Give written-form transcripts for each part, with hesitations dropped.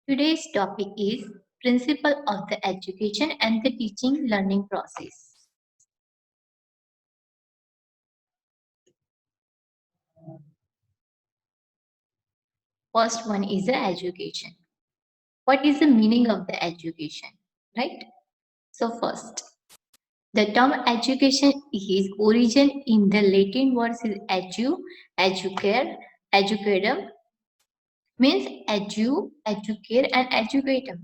Today's topic is Principle of the Education and the Teaching Learning Process. First one is the education. What is the meaning of the education? Right? So first, the term education is origin in the Latin words is educare, educatum, means educare and educatum.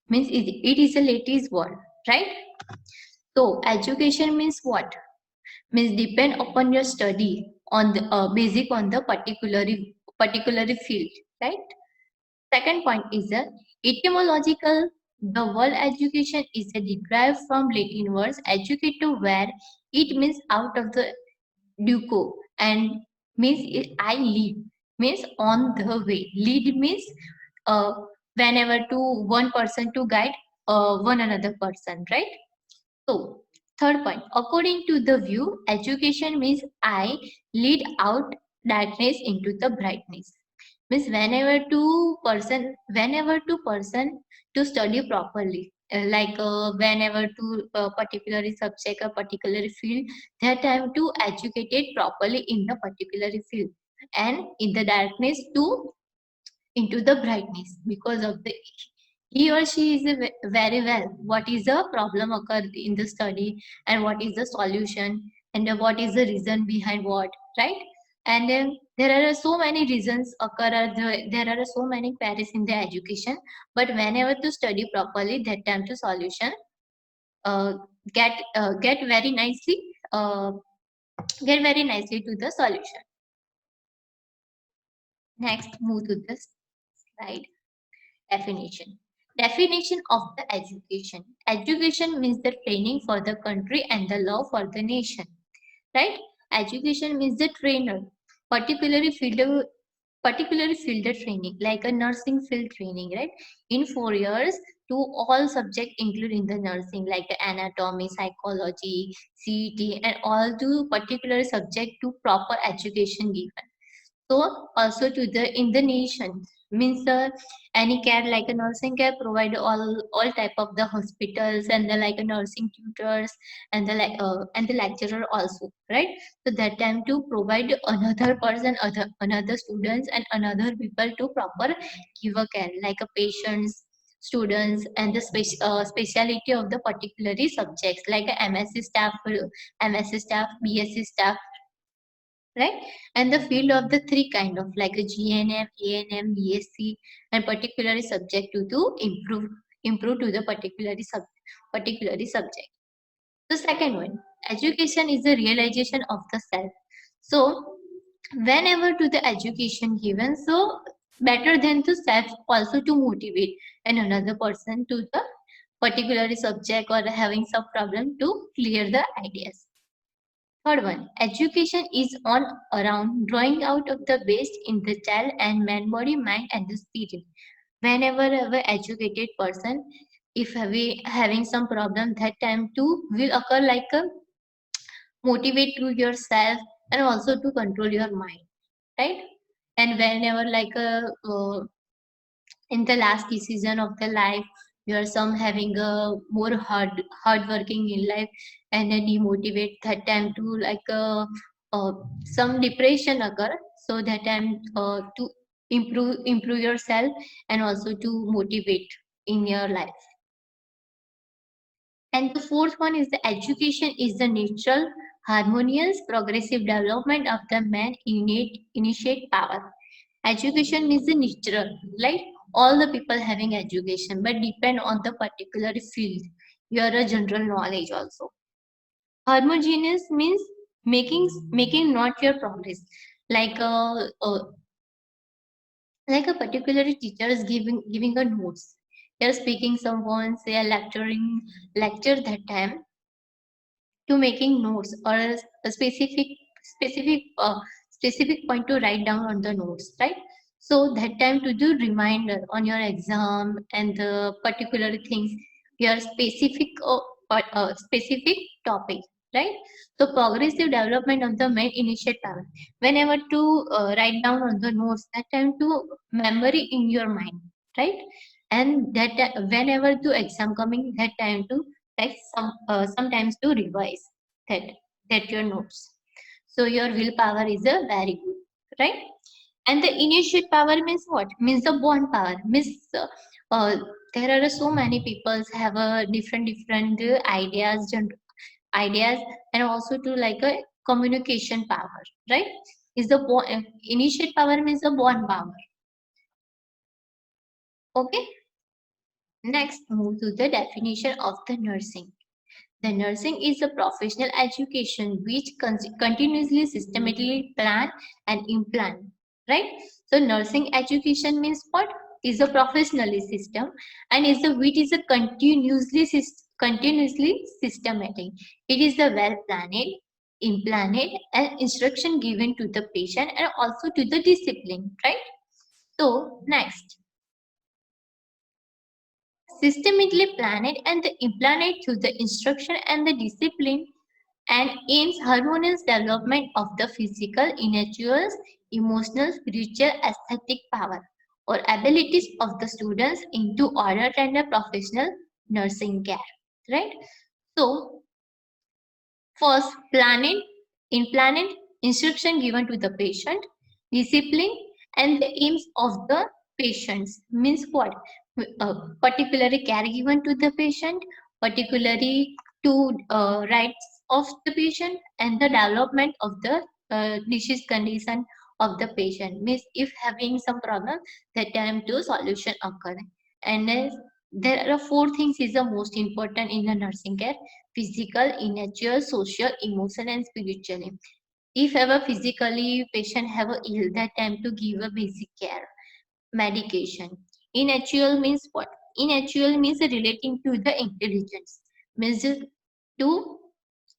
Means it is a Latin word, right? So education means what? Means depend upon your study on the basic on the particular field, right? Second point is the etymological. The word education is a derived from Latin words educato, where it means out of the duco and means I lead, means on the way. Lead means uh, whenever to one person to guide one another person, right? So, third point, according to the view, education means I lead out darkness into the brightness. Means whenever two person to study properly, whenever to particular subject or particular field, they have time to educate it properly in the particular field, and in the darkness to into the brightness, because of the he or she is very well what is the problem occurred in the study, and what is the solution, and what is the reason behind what, right? And then there are so many reasons occur, there are so many queries in the education, but whenever to study properly, that time to solution uh, get very nicely uh, get very nicely to the solution. Next, move to the slide. Definition. Definition of the education. Education means the training for the country and the law for the nation. Right? Education means the trainer, particularly field training, like a nursing field training, right? In 4 years, to all subject including the nursing, like the anatomy, psychology, CET, and all to particular subject to proper education given. So also to the in the nation means any care like a nursing care provide all type of the hospitals and the like a nursing tutors and the lecturer also, right? So that time to provide another person, another students and another people to proper give a care like a patients, students, and the speciality of the particularly subjects like a MSc staff, BSc staff, right? And the field of the three kind of like a GNM, ANM, BSc, and particularly subject to improve to the particularly subject. The second one, education is the realization of the self. So whenever to the education given, so better than to self also to motivate and another person to the particularly subject or having some problem to clear the ideas. Third one, education is on around drawing out of the best in the child and man, body, mind, and the spirit. Whenever an educated person, if we having some problem, that time too will occur like a motivate to yourself and also to control your mind, right? And whenever in the last decision of the life, you are some having a more hard working in life, and then demotivate that time to uh, some depression occur, so that time to improve yourself and also to motivate in your life. And the fourth one is the education is the natural, harmonious, progressive development of the man innate initiate power. Education means the natural, right? All the people having education, but depend on the particular field. Your general knowledge also. Homogeneous means making not your progress. Like like a particular teacher is giving a notes. They're speaking someone, say a lecture that time to making notes or a specific specific point to write down on the notes, right? So that time to do reminder on your exam and the particular things, your specific topic, right? So progressive development of the main initiative, whenever to write down on the notes, that time to memory in your mind, right? and that whenever the exam coming, that time to like sometimes to revise that your notes. So your willpower is a very good, right? And the initiate power means what? Means the bond power. Means uh, there are so many people have a different ideas, ideas, and also to like a communication power, right? Is the initiate power means the bond power. Okay. Next, move to the definition of the nursing. The nursing is a professional education which continuously systematically plan and implant, right? So nursing education means what? Is a professional system and is a which is a continuously systematic. It is the well planned, implanted and instruction given to the patient and also to the discipline, right? So next, systematically planned and implanted through the instruction and the discipline and aims harmonious development of the physical, intellectual, emotional, spiritual, aesthetic power or abilities of the students into order and a professional nursing care. Right? So, first, planning, in planning, instruction given to the patient, discipline, and the aims of the patients means what? Particularly care given to the patient, particularly to rights of the patient, and the development of the disease condition of the patient. Means if having some problem, that time to solution occur. And there are four things is the most important in the nursing care: physical, intellectual, social, emotional, and spiritually. If ever physically patient have a ill, that time to give a basic care, medication. Intellectual means what? Intellectual means relating to the intelligence. Means to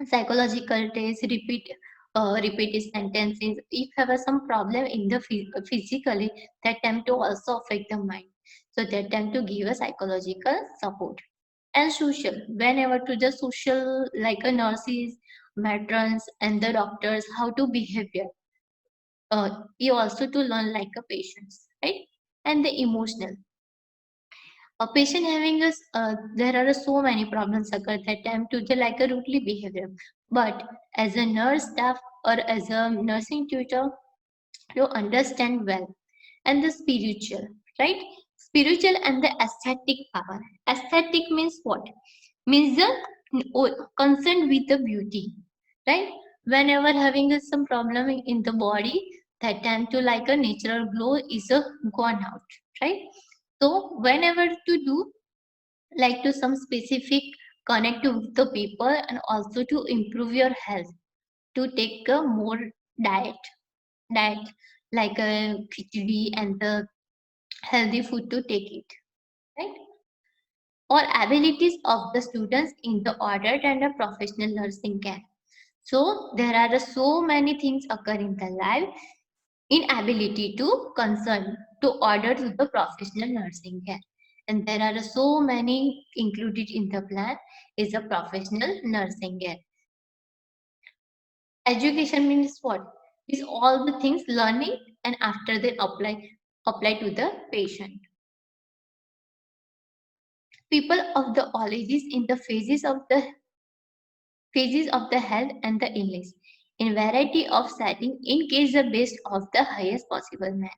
psychological test, repeat sentences. If have some problem in the physically, that time to also affect the mind. So that time to give a psychological support and social whenever to the social like a nurses, matrons and the doctors how to behavior, you also to learn like a patients, right? And the emotional, a patient having a there are so many problems occur that time to the like a rudely behavior, but as a nurse staff or as a nursing tutor you understand well. And the spiritual, right? Spiritual and the aesthetic power. Aesthetic means what? Means the concern with the beauty, right? Whenever having some problem in the body, that time to like a natural glow is gone out, right? So whenever to do like to some specific connect to the people and also to improve your health, to take a more diet like a khichdi and the healthy food to take it, right? Or abilities of the students in the order and a professional nursing care. So there are so many things occur in the life. Inability to concern to order to the professional nursing care. And there are so many included in the plan is a professional nursing care. Education means what? Is all the things learning and after they apply to the patient. People of the all ages in the phases of the health and the illness in variety of setting in case the best of the highest possible manner.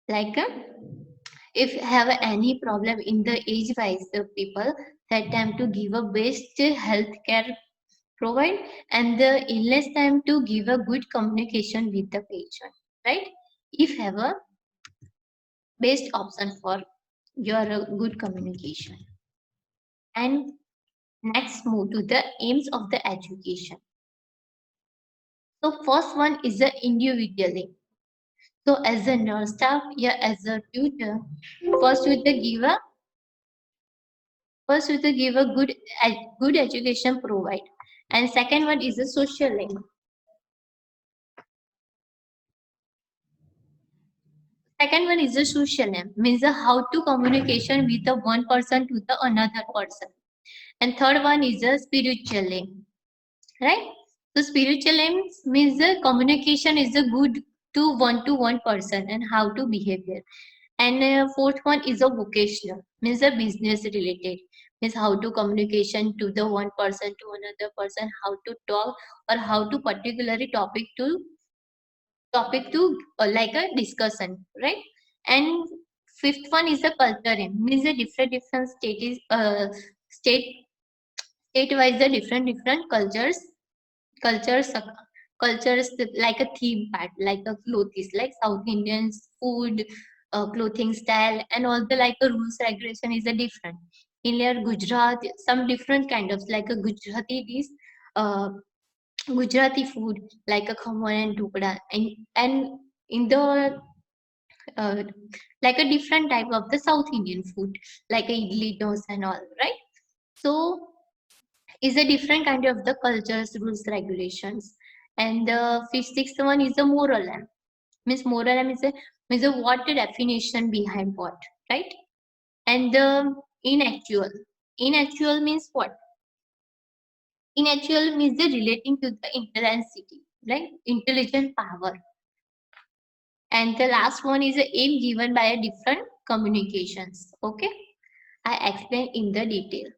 Like if have any problem in the age wise the people, that time to give a best health care provide and the illness time to give a good communication with the patient, right? If have a best option for your good communication. And next move to the aims of the education. So first one is the individually. So as a nurse staff, yeah, as a tutor, first with the giver, first with the giver good education provide, and second one is the social link. Second one is the social link, means the how to communication with the one person to the another person, and third one is the spiritual link, right? So spiritual link means the communication is a good to one person and how to behavior. And fourth one is a vocational, means a business related, means how to communication to the one person to another person, how to talk or how to particularly topic to like a discussion, right? And fifth one is a culture, means a different state is state state wise the different cultures cultures like a theme part, like a clothes, like South Indians food, clothing style, and all the like a rules regulation is a different. In your Gujarat, some different kind of like a Gujarati dish, uh, Gujarati food like a khaman and tukda, and in the uh, like a different type of the South Indian food, like a idli dosa and all, right? So is a different kind of the cultures, rules, regulations. And the fifth, sixth one is the moral lamp. Means moral lamp is a what the definition behind what, right? And the inactual. Inactual means what? Inactual means the relating to the intensity, like intelligent power. And the last one is the aim given by a different communications. Okay, I explain in the detail.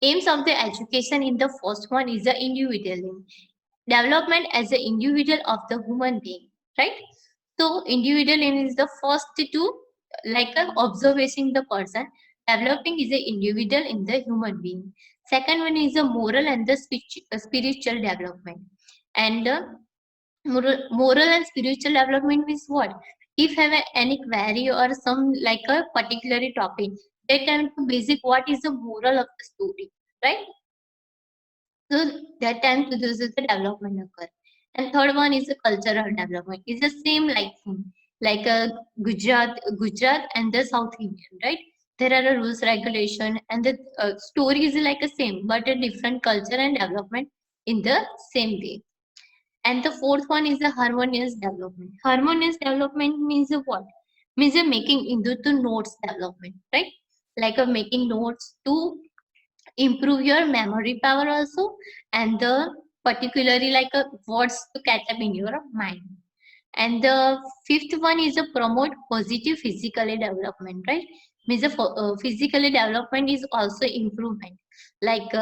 Aims of the education in the first one is the individual development as an individual of the human being, right? So individual is the first to like a observation the person. Developing is an individual in the human being. Second one is the moral and the spiritual development. And moral and spiritual development means what? If have any query or some like a particular topic, that time to basic what is the moral of the story, right? So that time to this is the development occur. And third one is the cultural development. It's the same like thing, like a Gujarat and the South Indian, right? There are a rules, regulation, and the story is like a same, but a different culture and development in the same way. And the fourth one is the harmonious development. Harmonious development means what? Means a making into the notes development, right? Like a making notes to improve your memory power also, and the particularly like a words to catch up in your mind. And the fifth one is a promote positive physically development, right? Means the physically development is also improvement, like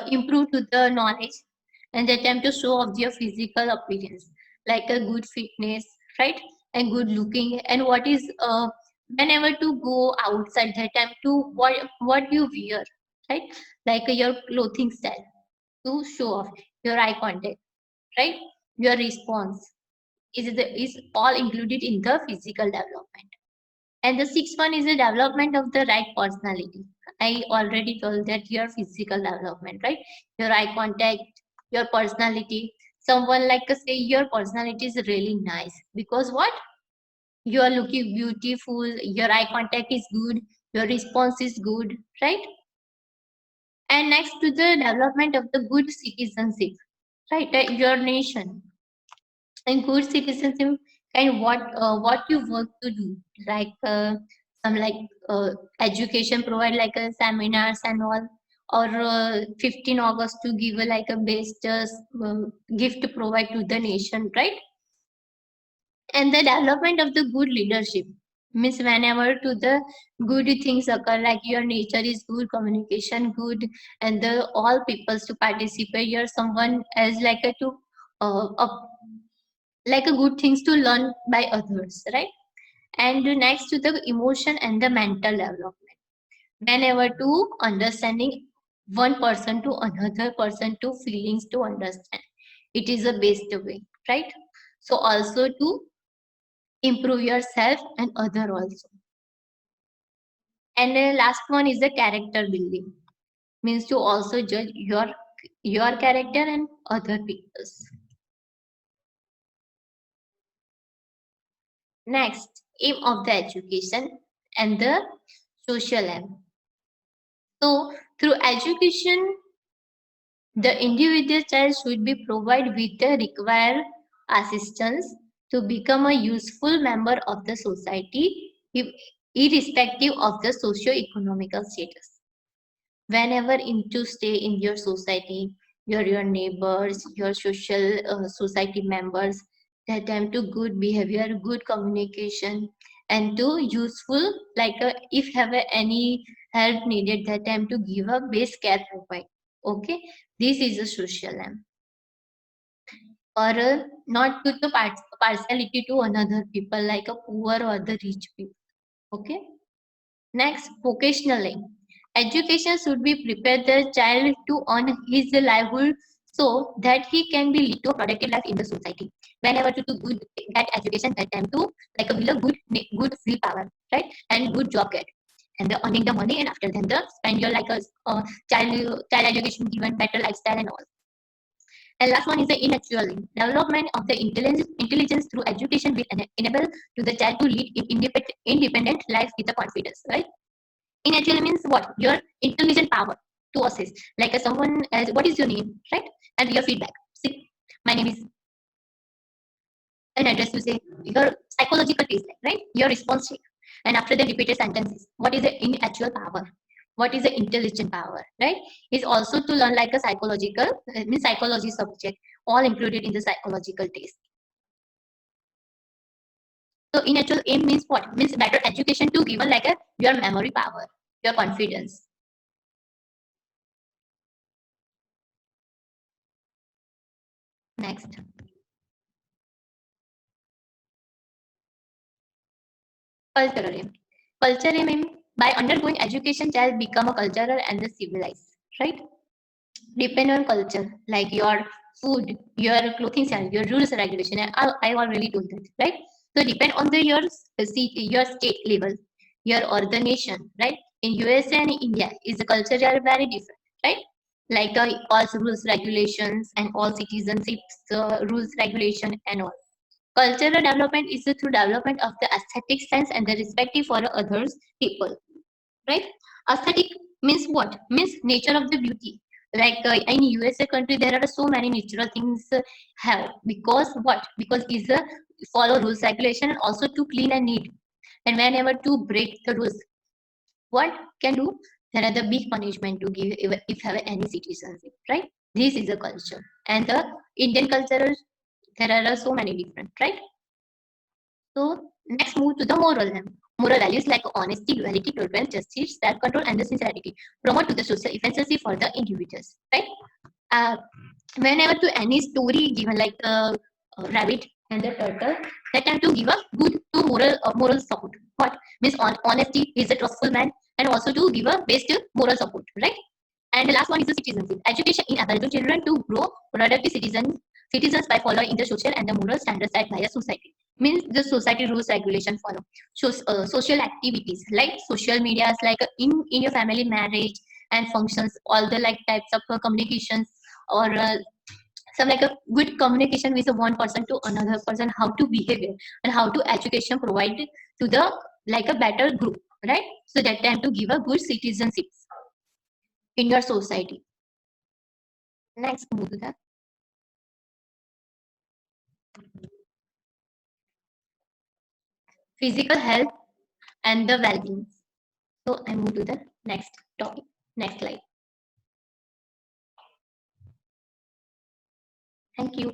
improve to the knowledge and attempt to show off your physical appearance, like a good fitness, right? And good looking, and what is whenever to go outside that time to what you wear, right? Like your clothing style to show off your eye contact, right? Your response is all included in the physical development. And the sixth one is the development of the right personality. I already told that your physical development, right? Your eye contact, your personality. Someone like say your personality is really nice because what? You are looking beautiful, your eye contact is good, your response is good, right? And next to the development of the good citizenship, right? Your nation and good citizenship kind what you work to do, like some like education provide like a seminars and all, or 15 August to give like a best gift provide to the nation, right? And the development of the good leadership means whenever to the good things occur, like your nature is good, communication good, and the all peoples to participate, you're someone as like a to a like a good things to learn by others, right? And next to the emotion and the mental development, whenever to understanding one person to another person to feelings to understand, it is the best way, right? So also to improve yourself and other also. And the last one is the character building, means to also judge your character and other people's. Next, aim of the education and the social aim. So, through education, the individual child should be provided with the required assistance to become a useful member of the society, irrespective of the socio-economical status. whenever into stay in your society, your neighbors, your social society members, that time to good behavior, good communication, and to useful, like if have any help needed, that time to give a base care provide. Okay, this is a social aim. Or not to the partiality to another people, like a poor or the rich people. Okay. Next, vocational aim. Education should be prepare the child to earn his livelihood so that he can be lead to a productive life in the society. Whenever to do good get education, that time to like a will a good willpower, right? And good job get. And the earning the money, and after then the spend your like a child education, given better lifestyle and all. And last one is the intellectual link. Development of the intelligence through education will enable to the child to lead in independent life with the confidence, right? Intellectual means what? Your intelligent power to assess. Like someone as what is your name, right? And your feedback. See, my name is an address to say your psychological taste, right? Your response check. And after the repeated sentences, what is the intellectual power? What is the intelligent power, right? Is also to learn like a psychological, means psychology subject, all included in the psychological test. So intellectual aim means what? Means better education to given like a your memory power, your confidence. Next, cultural aim. Culture aim by undergoing education, child become a cultural and the civilized, right? Depend on culture, like your food, your clothing style, your rules and regulation. And I already told that, right? So depend on the your state level, your or the nation, right? In USA and India, is the culture are very different, right? Like all rules, regulations, and all citizenships rules, regulation, and all. Cultural development is through development of the aesthetic sense and the respect for others people, right? Aesthetic means what? Means nature of the beauty. Like in USA country, there are so many natural things have because what? Because is a follow rules regulation and also to clean and neat. And whenever to break the rules, what can do? There are the big punishment to give if have any citizenship, right? This is a culture, and the Indian culture there are so many different, right? So next move to the moral them. Moral values like honesty, duality, tolerance, justice, self-control, and the sincerity promote to the social efficiency for the individuals. Right? Uh, Whenever to any story given like the rabbit and the turtle, that time to give a good to moral support. What means honesty is a trustful man, and also to give a best moral support. Right? And the last one is the citizenship. Education enables children to grow productive citizens by following the social and the moral standards set by a society. Means the society rules regulation follow. Social activities like social medias, like in your family marriage and functions, all the like types of communications or some like a good communication with one person to another person, how to behave it, and how to education provide to the like a better group, right? So that time to give a good citizenship in your society. Next, move to the physical health and the well-being. So I move to the next topic. Next slide. Thank you.